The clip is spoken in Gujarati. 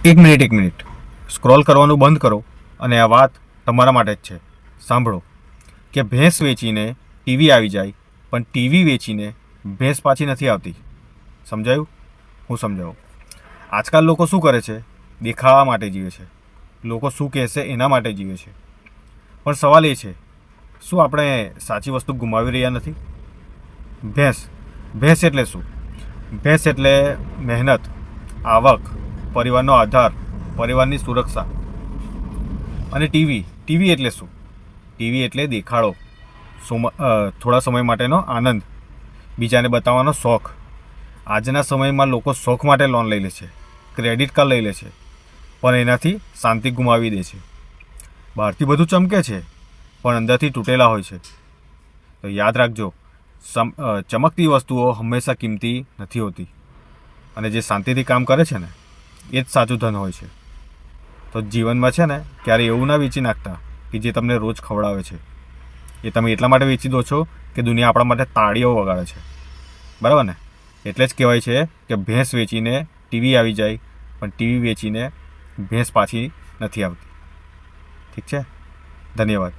એક મિનિટ સ્ક્રોલ કરવાનું બંધ કરો અને આ વાત તમારા માટે જ છે. સાંભળો કે ભેંસ વેચીને ટીવી આવી જાય, પણ ટીવી વેચીને ભેંસ પાછી નથી આવતી. સમજાયું? હું સમજાવું. આજકાલ લોકો શું કરે છે? દેખાવા માટે જીવે છે. લોકો શું કહેશે એના માટે જીવે છે. પણ સવાલ એ છે, શું આપણે સાચી વસ્તુ ગુમાવી રહ્યા નથી? ભેંસ એટલે શું? ભેંસ એટલે મહેનત, આવક, પરિવારનો આધાર, પરિવારની સુરક્ષા. અને ટીવી એટલે શું? ટીવી એટલે દેખાડો, થોડા સમય માટેનો આનંદ, બીજાને બતાવવાનો શોખ. આજના સમયમાં લોકો શોખ માટે લોન લઈ લે છે, ક્રેડિટ કાર્ડ લઈ લે છે, પણ એનાથી શાંતિ ગુમાવી દે છે. બહારથી બધું ચમકે છે, પણ અંદરથી તૂટેલા હોય છે. તો યાદ રાખજો, ચમકતી વસ્તુઓ હંમેશા કિંમતી નથી હોતી, અને જે શાંતિથી કામ કરે છે ને એ જ સાચું ધન હોય છે. તો જીવનમાં છે ને ક્યારે એવું ના વેચી નાખતા કે જે તમને રોજ ખવડાવે છે. એ તમે એટલા માટે વેચી દો છો કે દુનિયા આપણા માટે તાળીઓ વગાડે છે. બરાબર ને? એટલે જ કહેવાય છે કે ભેંસ વેચીને ટીવી આવી જાય, પણ ટીવી વેચીને ભેંસ પાછી નથી આવતી. ઠીક છે? ધન્યવાદ.